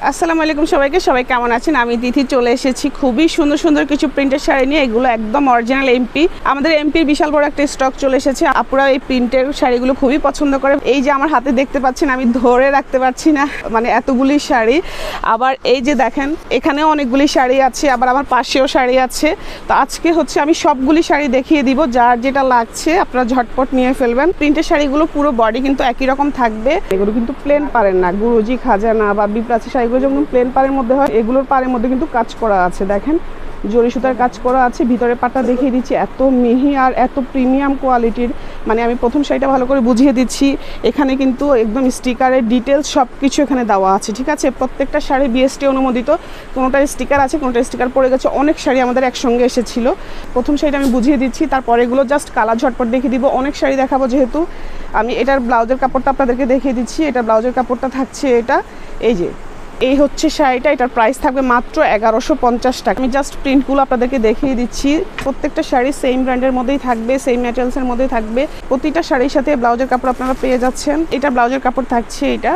আসসালামু আলাইকুম সবাইকে, সবাই কেমন আছেন? আমি তিথি চলে এসেছি খুবই সুন্দর সুন্দর কিছু প্রিন্টের শাড়ি নিয়ে। এগুলো একদম অরিজিনাল এমপি, আমাদের এমপির বিশাল বড় একটা স্টক চলে এসেছে। আপুরা এই প্রিন্টের শাড়িগুলো খুবই পছন্দ করে। এই যে আমার হাতে দেখতে পাচ্ছেন, আমি ধরে রাখতে পারছি না, মানে এতগুলি শাড়ি। আবার এই যে দেখেন, এখানেও অনেকগুলি শাড়ি আছে, আবার আমার পাশেও শাড়ি আছে। তো আজকে হচ্ছে আমি সবগুলি শাড়ি দেখিয়ে দিব, যার যেটা লাগছে আপনারা ঝটপট নিয়ে ফেলবেন। প্রিন্টের শাড়িগুলো পুরো বডি কিন্তু একই রকম থাকবে, এগুলো কিন্তু প্লেন পারেন না, গুরুজি খাজানা বা বিপ্রাচি শাড়িগুলো যেমন প্লেন পাড়ের মধ্যে হয়, এগুলোর পাড়ের মধ্যে কিন্তু কাজ করা আছে। দেখেন জরি সুতার কাজ করা আছে, ভিতরে পাটটা দেখিয়ে দিচ্ছি, এত মিহি আর এত প্রিমিয়াম কোয়ালিটির। মানে আমি প্রথম শাড়িটা ভালো করে বুঝিয়ে দিচ্ছি। এখানে কিন্তু একদম স্টিকারের ডিটেলস সব কিছু এখানে দেওয়া আছে, ঠিক আছে? প্রত্যেকটা শাড়ি বিএসটি অনুমোদিত, কোনোটার স্টিকার আছে, কোনোটা স্টিকার পড়ে গেছে। অনেক শাড়ি আমাদের একসঙ্গে এসেছিল। প্রথম শাড়িটা আমি বুঝিয়ে দিচ্ছি, তারপরে এগুলো জাস্ট কালার ঝটপট দেখিয়ে দিব। অনেক শাড়ি দেখাবো, যেহেতু আমি এটার ব্লাউজের কাপড়টা আপনাদেরকে দেখিয়ে দিচ্ছি। এটা ব্লাউজের কাপড়টা থাকছে এটা, এই যে এই হচ্ছে শাড়িটা। এটার প্রাইস থাকবে মাত্র 1150 টাকা। আমি জাস্ট প্রিন্টগুলো আপনাদেরকে দেখিয়ে দিচ্ছি। প্রত্যেকটা শাড়ি সেম ব্র্যান্ডের মধ্যেই থাকবে, সেম ম্যাটেরিয়ালসের মধ্যেই থাকবে। প্রতিটা শাড়ির সাথে ব্লাউজের কাপড় আপনারা পেয়ে যাচ্ছেন। এটা ব্লাউজের কাপড় থাকছে, এটা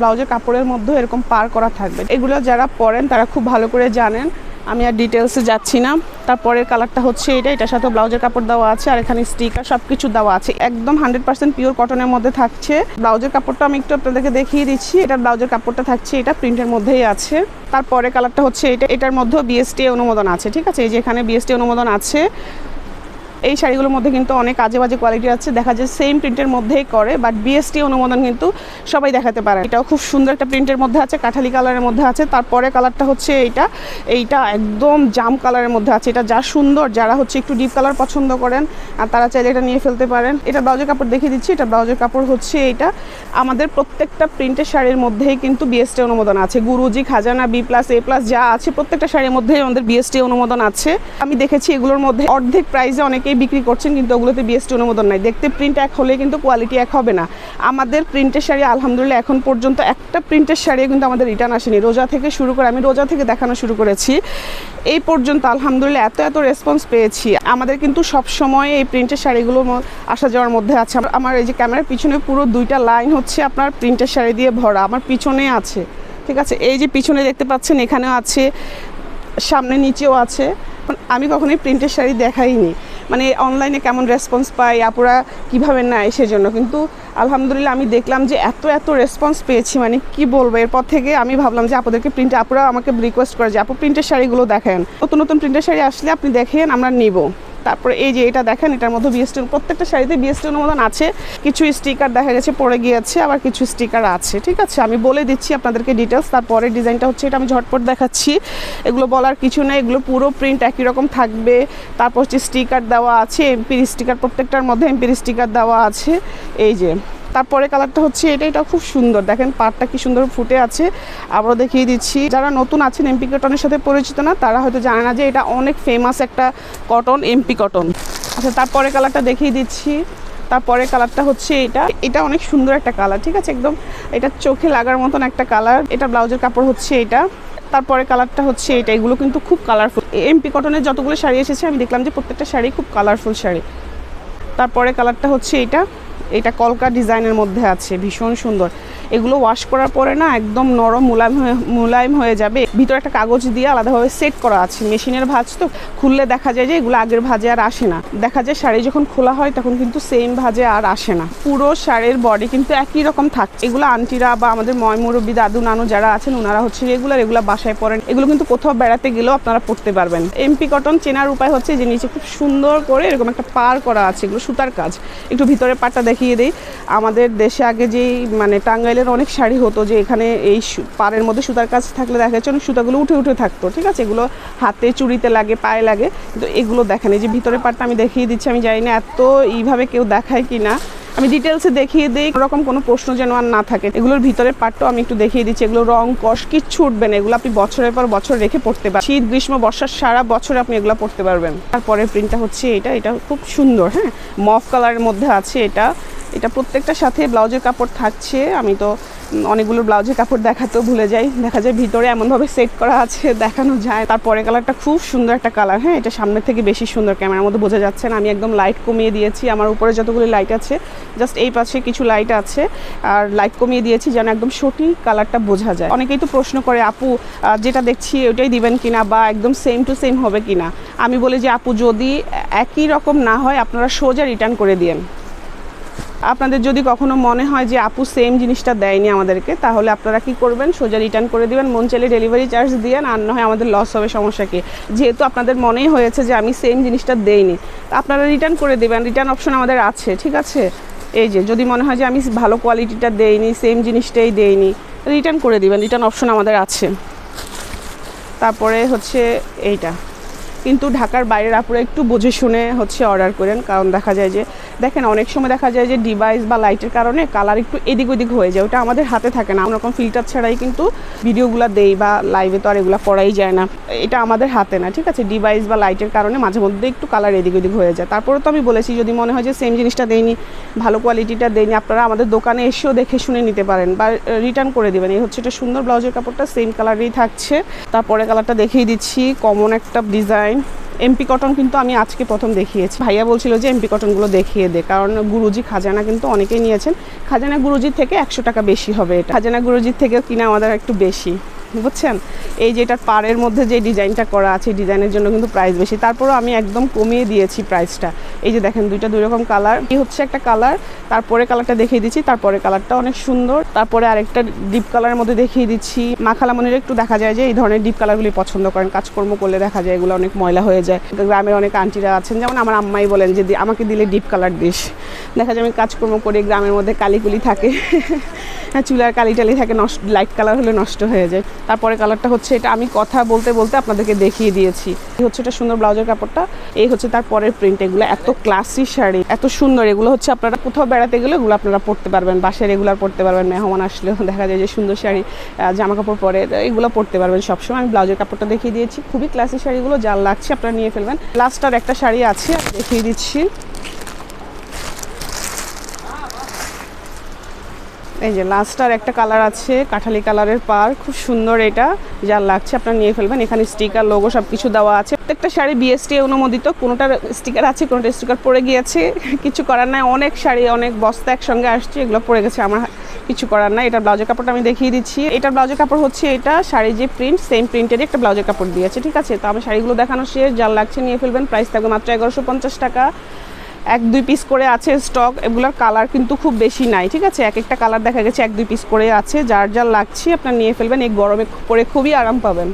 ব্লাউজের কাপড়ের মধ্যে এরকম পার করা থাকবে। এগুলো যারা পরেন তারা খুব ভালো করে জানেন, আমি আর ডিটেলসে যাচ্ছি না। তারপরের কালারটা হচ্ছে এটা, এটার সাথে ব্লাউজের কাপড় দেওয়া আছে, আর এখানে স্টিকার সব কিছু দেওয়া আছে। একদম 100% পিওর কটনের মধ্যে থাকছে। ব্লাউজের কাপড়টা আমি একটু আপনাদেরকে দেখিয়ে দিচ্ছি। এটার ব্লাউজের কাপড়টা থাকছে, এটা প্রিন্টের মধ্যেই আছে। তারপরে কালারটা হচ্ছে এটা, এটার মধ্যেও বিএসটি অনুমোদন আছে, ঠিক আছে? এই যে এখানে বিএসটি অনুমোদন আছে। এই শাড়িগুলোর মধ্যে কিন্তু অনেক আজে বাজে কোয়ালিটি আছে, দেখা যায় সেম প্রিন্টের মধ্যেই করে, বাট বিএসটি অনুমোদন কিন্তু সবাই দেখাতে পারে। এটাও খুব সুন্দর একটা প্রিন্টের মধ্যে আছে, কাঠালি কালারের মধ্যে আছে। তারপরে কালারটা হচ্ছে এইটা একদম জাম কালারের মধ্যে আছে। এটা যা সুন্দর, যারা হচ্ছে একটু ডিপ কালার পছন্দ করেন আর তারা চাইলে এটা নিয়ে ফেলতে পারেন। এটা ব্লাউজের কাপড় দেখিয়ে দিচ্ছি। এটা ব্লাউজের কাপড় হচ্ছে এইটা। আমাদের প্রত্যেকটা প্রিন্টের শাড়ির মধ্যেই কিন্তু বিএসটি অনুমোদন আছে। গুরুজি খাজানা B+A+ যা আছে প্রত্যেকটা শাড়ির মধ্যেই আমাদের বিএসটি অনুমোদন আছে। আমি দেখেছি এগুলোর মধ্যে অর্ধেক প্রাইসে অনেকে বিক্রি করছেন, কিন্তু ওগুলোতে বিএসটি অনুমোদন নাই। দেখতে প্রিন্ট এক হলে কিন্তু কোয়ালিটি এক হবে না। আমাদের প্রিন্টের শাড়ি আলহামদুলিল্লাহ এখন পর্যন্ত একটা প্রিন্টের শাড়ি কিন্তু আমাদের রিটার্ন আসেনি। রোজা থেকে শুরু করে, আমি রোজা থেকে দেখানো শুরু করেছি, এই পর্যন্ত আলহামদুলিল্লাহ এত রেসপন্স পেয়েছি। আমাদের কিন্তু সব সময় এই প্রিন্টের শাড়িগুলো আসা যাওয়ার মধ্যে আছে। আমার এই যে ক্যামেরার পিছনে পুরো 2টা লাইন হচ্ছে আপনার প্রিন্টের শাড়ি দিয়ে ভরা, আমার পিছনে আছে, ঠিক আছে? এই যে পিছনে দেখতে পাচ্ছেন, এখানেও আছে, সামনে নিচেও আছে। আমি কখনোই প্রিন্টের শাড়ি দেখাইনি, মানে অনলাইনে কেমন রেসপন্স পাই, আপুরা কীভাবে নেয় সেজন্য। কিন্তু আলহামদুলিল্লাহ আমি দেখলাম যে এত রেসপন্স পেয়েছি, মানে কি বলবো। এরপর থেকে আমি ভাবলাম যে আপনাদেরকে আপুরা আমাকে রিকোয়েস্ট করে যে আপু প্রিন্টের শাড়িগুলো দেখেন, নতুন নতুন প্রিন্টের শাড়ি আসলে আপনি দেখেন, আমরা নিব। তারপরে এই যে এটা দেখেন, এটার মধ্যে বিএসটি, প্রত্যেকটা শাড়িতে বিএসটি অনুমোদন আছে। কিছু স্টিকার দেখা গেছে পড়ে গিয়েছে, আবার কিছু স্টিকার আছে, ঠিক আছে? আমি বলে দিচ্ছি আপনাদেরকে ডিটেলস। তারপরে ডিজাইনটা হচ্ছে এটা, আমি ঝটপট দেখাচ্ছি। এগুলো বলার কিছু নেই, এগুলো পুরো প্রিন্ট একই রকম থাকবে। তারপর হচ্ছে স্টিকার দেওয়া আছে, এমপির স্টিকার, প্রত্যেকটার মধ্যে এমপির স্টিকার দেওয়া আছে। এই যে তারপরে কালারটা হচ্ছে এটা খুব সুন্দর, দেখেন পাড়টা কি সুন্দর ফুটে আছে। আবারও দেখিয়ে দিচ্ছি, যারা নতুন আছেন এমপি কটনের সাথে পরিচিত না, তারা হয়তো জানে না যে এটা অনেক ফেমাস একটা কটন, এমপি কটন। আচ্ছা, তারপরে কালারটা দেখিয়ে দিচ্ছি। তারপরে কালারটা হচ্ছে এটা অনেক সুন্দর একটা কালার, ঠিক আছে? একদম এটা চোখে লাগার মতন একটা কালার। এটা ব্লাউজের কাপড় হচ্ছে এটা। তারপরে কালারটা হচ্ছে এটা। এগুলো কিন্তু খুব কালারফুল। এমপি কটনের যতগুলো শাড়ি এসেছে আমি দেখলাম যে প্রত্যেকটা শাড়ি খুব কালারফুল শাড়ি। তারপরে কালারটা হচ্ছে এটা কলকা ডিজাইনের মধ্যে আছে, ভীষণ সুন্দর। এগুলো ওয়াশ করার পরে না একদম নরম মুলায়ম হয়ে যাবে। ভিতরে একটা কাগজ দিয়ে আলাদাভাবে সেট করা আছে, মেশিনের ভাঁজ তো, খুললে দেখা যায় যে এগুলো আগের ভাঁজে আর আসে না। দেখা যায় শাড়ি যখন খোলা হয় তখন কিন্তু সেম ভাঁজে আর আসে না। পুরো শাড়ির বডি কিন্তু একই রকম থাকে। এগুলো আন্টিরা বা আমাদের মুরব্বী দাদু নানু যারা আছেন, ওনারা হচ্ছে এগুলো বাসায় পরেন। এগুলো কিন্তু কোথাও বেড়াতে গেলেও আপনারা পরতে পারবেন। এমপি কটন চেনার উপায় হচ্ছে যে নিচে খুব সুন্দর করে এরকম একটা পার করা আছে, এগুলো সুতার কাজ। একটু ভিতরে পাটটা দেখিয়ে দিই। আমাদের দেশে আগে যেই মানে টাঙ্গাইলের অনেক শাড়ি হতো, যে এখানে এই পাড়ের মধ্যে সুতার কাজ থাকলে দেখা যাচ্ছে অনেক সুতাগুলো উঠে থাকতো, ঠিক আছে? এগুলো হাতে চুড়িতে লাগে, পায়ে লাগে। কিন্তু এগুলো দেখেন, এই যে ভিতরে পাটটা আমি দেখিয়ে দিচ্ছি। আমি জানি না এত এইভাবে কেউ দেখায় কি না, আমি ডিটেলসে দেখিয়ে দিই, ওরকম কোনো প্রশ্ন যেন আর না থাকে। এগুলোর ভিতরের পাটটাও আমি একটু দেখিয়ে দিচ্ছি। এগুলো রং কষ কিচ্ছু উঠবে না, এগুলো আপনি বছরের পর বছর রেখে পড়তে পারবেন। শীত গ্রীষ্ম বর্ষার সারা বছর আপনি এগুলো পড়তে পারবেন। তারপরে প্রিন্টটা হচ্ছে এটা খুব সুন্দর, হ্যাঁ, মফ কালারের মধ্যে আছে। এটা প্রত্যেকটার সাথে ব্লাউজের কাপড় থাকছে। আমি তো অনেকগুলো ব্লাউজের কাপড় দেখাতেও ভুলে যাই, দেখা যায় ভিতরে এমনভাবে সেট করা আছে দেখানো যায়। তারপরে কালারটা খুব সুন্দর একটা কালার, হ্যাঁ, এটা সামনের থেকে বেশি সুন্দর, ক্যামেরার মধ্যে বোঝা যাচ্ছে না। আমি একদম লাইট কমিয়ে দিয়েছি, আমার উপরে যতগুলো লাইট আছে জাস্ট এই পাশে কিছু লাইট আছে আর লাইট কমিয়ে দিয়েছি যেন একদম সঠিক কালারটা বোঝা যায়। অনেকেই তো প্রশ্ন করে আপু যেটা দেখছি ওটাই দিবেন কিনা বা একদম সেম টু সেম হবে কিনা। আমি বলি যে আপু যদি একই রকম না হয় আপনারা সোজা রিটার্ন করে দিন। আপনাদের যদি কখনো মনে হয় যে আপু সেম জিনিসটা দেয়নি আমাদেরকে, তাহলে আপনারা কি করবেন, সোজা রিটার্ন করে দিবেন। মন চাইলে ডেলিভারি চার্জ দিয়ে, আর না হয় আমাদের লস হবে, সমস্যা কি। যেহেতু আপনাদের মনেই হয়েছে যে আমি সেম জিনিসটা দেইনি, আপনারা রিটার্ন করে দেবেন। রিটার্ন অপশন আমাদের আছে, ঠিক আছে। এই যে যদি মনে হয় যে আমি ভালো কোয়ালিটিটা দেইনি, সেম জিনিসটাই দেইনি, রিটার্ন করে দিবেন। রিটার্ন অপশন আমাদের আছে। তারপরে হচ্ছে এইটা, কিন্তু ঢাকার বাইরের আপুরা একটু বুঝে শুনে হচ্ছে অর্ডার করেন, কারণ দেখা যায় যে দেখেন অনেক সময় দেখা যায় যে ডিভাইস বা লাইটের কারণে কালার একটু এদিক ওদিক হয়ে যায়, ওটা আমাদের হাতে থাকে না। ওরকম ফিল্টার ছাড়াই কিন্তু ভিডিওগুলো দেই বা লাইভে তো আর এগুলো করাই যায় না, এটা আমাদের হাতে না, ঠিক আছে। ডিভাইস বা লাইটের কারণে মাঝে মধ্যে একটু কালার এদিক ওদিক হয়ে যায়। তারপরে তো আমি বলেছি যদি মনে হয় যে সেম জিনিসটা দেয়নি, ভালো কোয়ালিটিটা দেয়নি, আপনারা আমাদের দোকানে এসেও দেখে শুনে নিতে পারেন বা রিটার্ন করে দেবেন। এই হচ্ছে এটা সুন্দর ব্লাউজের কাপড়টা সেম কালারেই থাকছে। তারপরে কালারটা দেখিয়ে দিচ্ছি, কমন একটা ডিজাইন। এমপি কটন কিন্তু আমি আজকে প্রথম দেখিয়েছি, ভাইয়া বলছিল যে এমপি কটনগুলো দেখিয়ে দে, কারণ গুরুজি খাজানা কিন্তু অনেকেই নিয়েছেন। খাজানা গুরুজির থেকে 100 টাকা বেশি হবে এটা, খাজানা গুরুজির থেকে কিনা আমাদের একটু বেশি, বুঝছেন। এই যে এটার পাড়ের মধ্যে যে ডিজাইনটা করা আছে, ডিজাইনের জন্য কিন্তু প্রাইস বেশি, তারপরেও আমি একদম কমিয়ে দিয়েছি প্রাইসটা। এই যে দেখেন দুই রকম কালার, এই হচ্ছে একটা কালার, তারপরে কালারটা দেখিয়ে দিচ্ছি, তারপরে কালারটা অনেক সুন্দর। তারপরে আরেকটা ডিপ কালারের মধ্যে দেখিয়ে দিচ্ছি। মাখালামনির একটু দেখা যায় যে এই ধরনের ডিপ কালারগুলি পছন্দ করেন, কাজকর্ম করলে দেখা যায় এগুলো অনেক ময়লা হয়ে যায়। গ্রামের অনেক আন্টিরা আছেন, যেমন আমার আম্মাই বলেন যে আমাকে দিলে ডিপ কালার দিস। দেখা যায় আমি কাজকর্ম করে গ্রামের মধ্যে কালিকুলি থাকে, চুলার কালি টালি থাকে, নষ্ট, লাইট কালার হলে নষ্ট হয়ে যায়। তারপরে কালারটা হচ্ছে এটা, আমি কথা বলতে বলতে আপনাদেরকে দেখিয়ে দিয়েছি। এই হচ্ছে এটা সুন্দর ব্লাউজের কাপড়টা, এই হচ্ছে তার পরের প্রিন্ট। এগুলো এত ক্লাসি শাড়ি, এত সুন্দর, এগুলো হচ্ছে আপনারা কোথাও বেড়াতে গেলে এগুলো আপনারা পরতে পারবেন, বাসায় রেগুলার পরতে পারবেন, মেহমান আসলেও দেখা যায় যে সুন্দর শাড়ি জামা কাপড় পরে এগুলো পরতে পারবেন সবসময়। আমি ব্লাউজের কাপড়টা দেখিয়ে দিয়েছি, খুবই ক্লাসি শাড়িগুলো, যার লাগছে আপনারা নিয়ে ফেলবেন। লাস্টার একটা শাড়ি আছে, দেখিয়ে দিচ্ছি। এই যে লাস্টার একটা কালার আছে, কাঠালি কালারের পার, খুব সুন্দর, এটা যার লাগছে আপনারা নিয়ে ফেলবেন। এখানে স্টিকার, লোগো সব কিছু দেওয়া আছে। প্রত্যেকটা শাড়ি বিএসটি অনুমোদিত, কোনোটার স্টিকার আছে, কোনোটা স্টিকার পড়ে গিয়েছে, কিছু করার নাই। অনেক শাড়ি, অনেক বস্তা একসঙ্গে আসছে, এগুলো পড়ে গেছে, আমার কিছু করার নাই। এটা ব্লাউজের কাপড়টা আমি দেখিয়ে দিচ্ছি। এটা ব্লাউজের কাপড় হচ্ছে, এটা শাড়ি যে প্রিন্ট, সেম প্রিন্টেরই একটা ব্লাউজের কাপড় দিয়েছে, ঠিক আছে। তো আমি শাড়িগুলো দেখানো শেষ, যার লাগছে নিয়ে ফেলবেন। প্রাইস থাকবে মাত্র 1150 টাকা। 1-2 পিস করে আছে স্টক, এগুলোর কালার কিন্তু খুব বেশি নাই, ঠিক আছে। এক একটা কালার দেখা গেছে 1-2 পিস করে আছে, যার লাগছে আপনার নিয়ে ফেলবেন। এই গরমে পরে খুবই আরাম পাবেন।